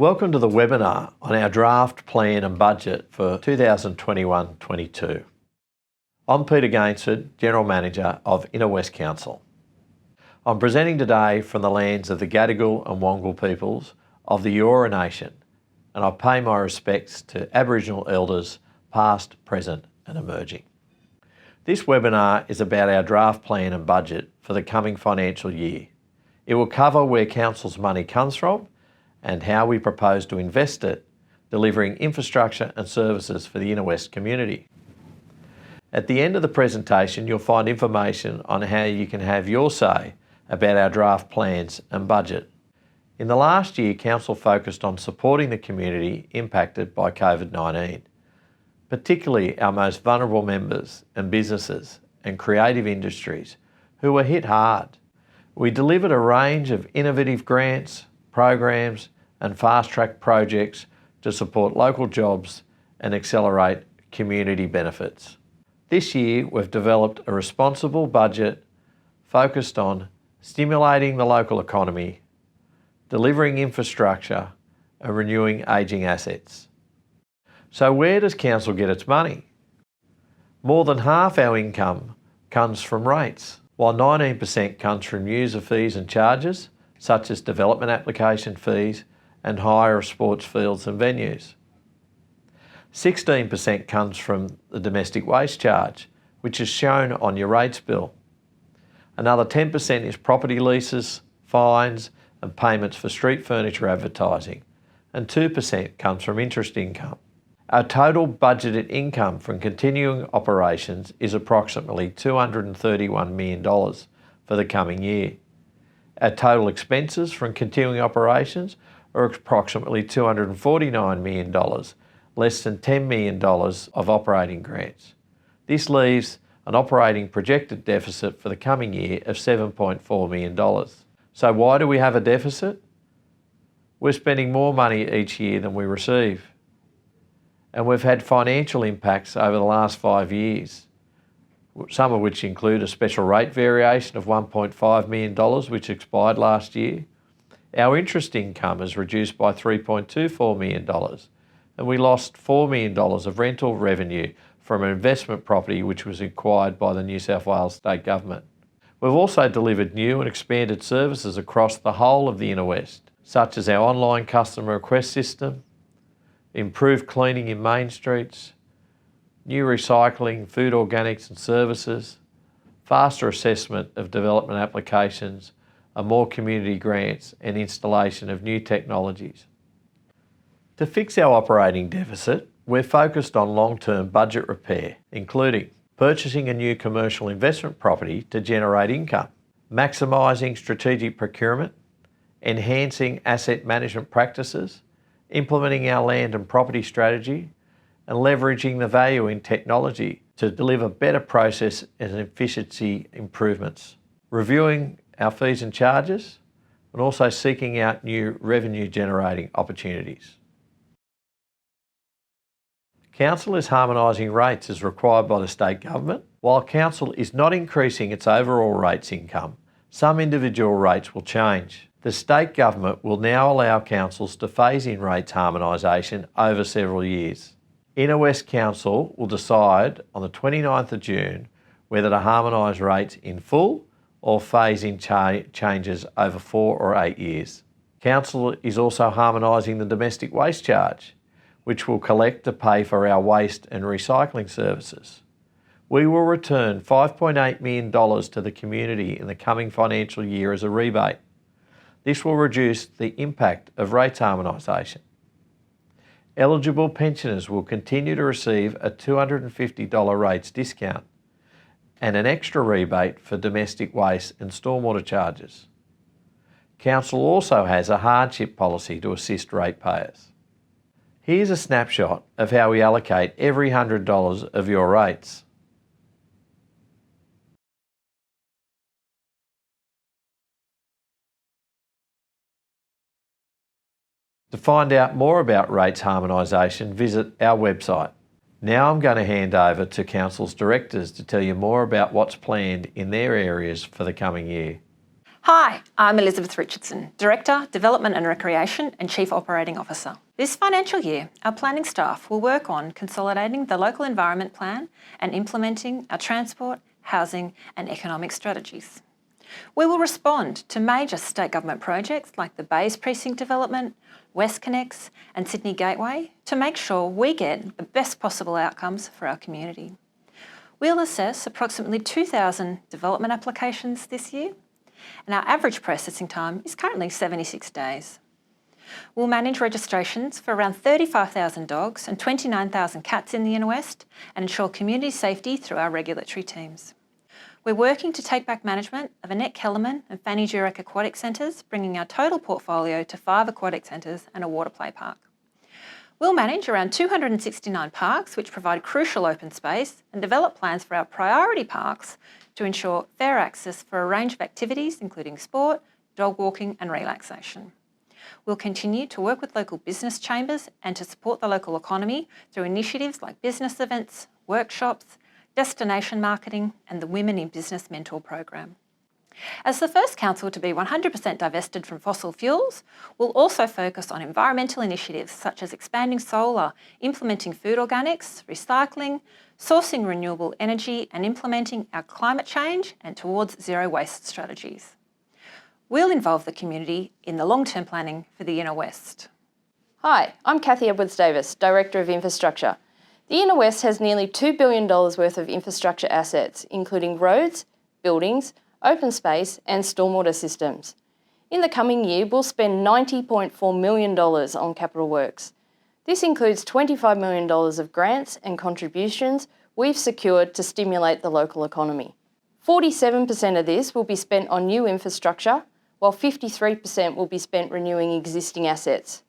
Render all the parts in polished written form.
Welcome to the webinar on our draft plan and budget for 2021-22. I'm Peter Gainsford, General Manager of Inner West Council. I'm presenting today from the lands of the Gadigal and Wangal peoples of the Eora Nation, and I pay my respects to Aboriginal elders past, present and emerging. This webinar is about our draft plan and budget for the coming financial year. It will cover where Council's money comes from and how we propose to invest it, delivering infrastructure and services for the Inner West community. At the end of the presentation, you'll find information on how you can have your say about our draft plans and budget. In the last year, Council focused on supporting the community impacted by COVID-19, particularly our most vulnerable members and businesses and creative industries who were hit hard. We delivered a range of innovative grants, programs and fast-track projects to support local jobs and accelerate community benefits. This year, we've developed a responsible budget focused on stimulating the local economy, delivering infrastructure and renewing ageing assets. So where does Council get its money? More than half our income comes from rates, while 19% comes from user fees and charges, such as development application fees and hire of sports fields and venues. 16% comes from the domestic waste charge, which is shown on your rates bill. Another 10% is property leases, fines and payments for street furniture advertising, and 2% comes from interest income. Our total budgeted income from continuing operations is approximately $231 million for the coming year. Our total expenses from continuing operations are approximately $249 million, less than $10 million of operating grants. This leaves an operating projected deficit for the coming year of $7.4 million. So why do we have a deficit? We're spending more money each year than we receive. And we've had financial impacts over the last 5 years, some of which include a special rate variation of $1.5 million, which expired last year. Our interest income is reduced by $3.24 million, and we lost $4 million of rental revenue from an investment property which was acquired by the New South Wales State Government. We've also delivered new and expanded services across the whole of the Inner West, such as our online customer request system, improved cleaning in main streets, new recycling, food organics and services, faster assessment of development applications, and more community grants and installation of new technologies. To fix our operating deficit, we're focused on long-term budget repair, including purchasing a new commercial investment property to generate income, maximising strategic procurement, enhancing asset management practices, implementing our land and property strategy, and leveraging the value in technology to deliver better process and efficiency improvements, reviewing our fees and charges, and also seeking out new revenue generating opportunities. Council is harmonising rates as required by the State Government. While Council is not increasing its overall rates income, some individual rates will change. The State Government will now allow councils to phase in rates harmonisation over several years. Inner West Council will decide on the 29th of June whether to harmonise rates in full or phase in changes over 4 or 8 years. Council is also harmonising the domestic waste charge, which will collect to pay for our waste and recycling services. We will return $5.8 million to the community in the coming financial year as a rebate. This will reduce the impact of rates harmonisation. Eligible pensioners will continue to receive a $250 rates discount and an extra rebate for domestic waste and stormwater charges. Council also has a hardship policy to assist ratepayers. Here's a snapshot of how we allocate every $100 of your rates. To find out more about rates harmonisation, visit our website. Now I'm going to hand over to Council's directors to tell you more about what's planned in their areas for the coming year. Hi, I'm Elizabeth Richardson, Director, Development and Recreation and Chief Operating Officer. This financial year, our planning staff will work on consolidating the local environment plan and implementing our transport, housing and economic strategies. We will respond to major state government projects like the Bays Precinct development, WestConnex and Sydney Gateway to make sure we get the best possible outcomes for our community. We'll assess approximately 2,000 development applications this year, and our average processing time is currently 76 days. We'll manage registrations for around 35,000 dogs and 29,000 cats in the Inner West and ensure community safety through our regulatory teams. We're working to take back management of Annette Kellerman and Fanny Durack Aquatic Centres, bringing our total portfolio to 5 aquatic centres and a water play park. We'll manage around 269 parks which provide crucial open space and develop plans for our priority parks to ensure fair access for a range of activities including sport, dog walking and relaxation. We'll continue to work with local business chambers and to support the local economy through initiatives like business events, workshops, destination marketing and the Women in Business Mentor Program. As the first council to be 100% divested from fossil fuels, we'll also focus on environmental initiatives such as expanding solar, implementing food organics, recycling, sourcing renewable energy and implementing our climate change and towards zero waste strategies. We'll involve the community in the long-term planning for the Inner West. Hi, I'm Cathy Edwards-Davis, Director of Infrastructure. The Inner West has nearly $2 billion worth of infrastructure assets, including roads, buildings, open space and stormwater systems. In the coming year, we'll spend $90.4 million on capital works. This includes $25 million of grants and contributions we've secured to stimulate the local economy. 47% of this will be spent on new infrastructure, while 53% will be spent renewing existing assets.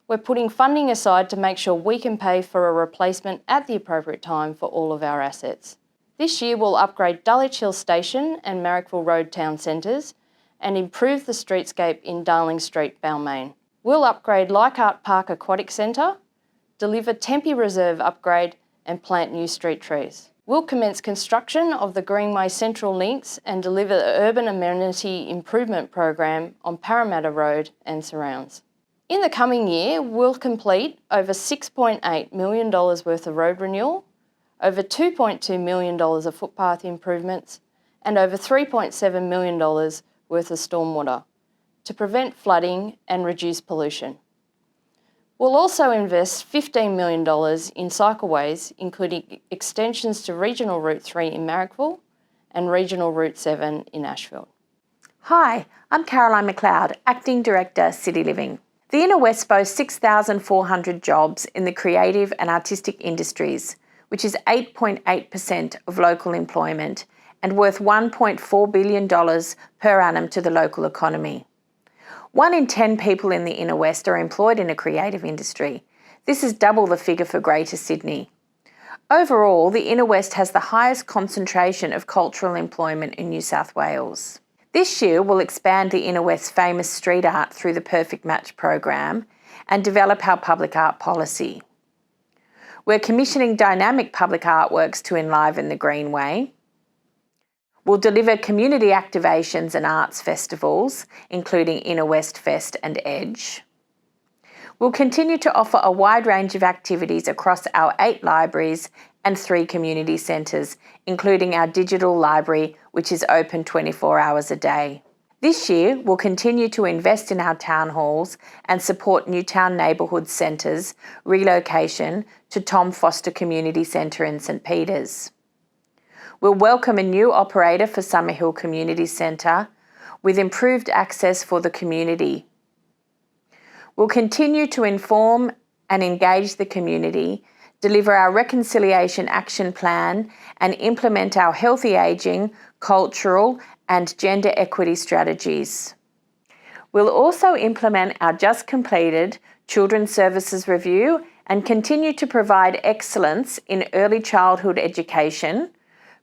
We're putting funding aside to make sure we can pay for a replacement at the appropriate time for all of our assets. This year we'll upgrade Dulwich Hill Station and Marrickville Road town centres and improve the streetscape in Darling Street, Balmain. We'll upgrade Leichhardt Park Aquatic Centre, deliver Tempe Reserve upgrade and plant new street trees. We'll commence construction of the Greenway Central Links and deliver the Urban Amenity Improvement Program on Parramatta Road and surrounds. In the coming year, we'll complete over $6.8 million worth of road renewal, over $2.2 million of footpath improvements, and over $3.7 million worth of stormwater to prevent flooding and reduce pollution. We'll also invest $15 million in cycleways, including extensions to Regional Route 3 in Marrickville and Regional Route 7 in Ashfield. Hi, I'm Caroline McLeod, Acting Director, City Living. The Inner West boasts 6,400 jobs in the creative and artistic industries, which is 8.8% of local employment and worth $1.4 billion per annum to the local economy. 1 in 10 people in the Inner West are employed in a creative industry. This is double the figure for Greater Sydney. Overall, the Inner West has the highest concentration of cultural employment in New South Wales. This year, we'll expand the Inner West's famous street art through the Perfect Match program and develop our public art policy. We're commissioning dynamic public artworks to enliven the Greenway. We'll deliver community activations and arts festivals, including Inner West Fest and Edge. We'll continue to offer a wide range of activities across our 8 libraries and 3 community centres, including our digital library, which is open 24 hours a day. This year, we'll continue to invest in our town halls and support Newtown Neighbourhood Centre's relocation to Tom Foster Community Centre in St Peters. We'll welcome a new operator for Summerhill Community Centre with improved access for the community. We'll continue to inform and engage the community, deliver our Reconciliation Action Plan and implement our healthy ageing, cultural and gender equity strategies. We'll also implement our just completed Children's Services Review and continue to provide excellence in early childhood education,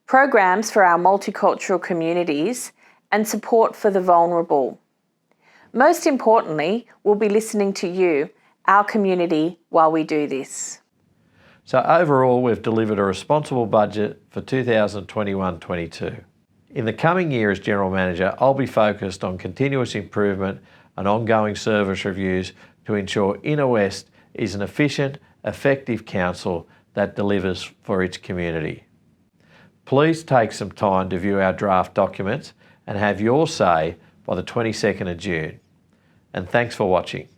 programs for our multicultural communities and support for the vulnerable. Most importantly, we'll be listening to you, our community, while we do this. So overall, we've delivered a responsible budget for 2021-22. In the coming year as General Manager, I'll be focused on continuous improvement and ongoing service reviews to ensure Inner West is an efficient, effective council that delivers for its community. Please take some time to view our draft documents and have your say by the 22nd of June. And thanks for watching.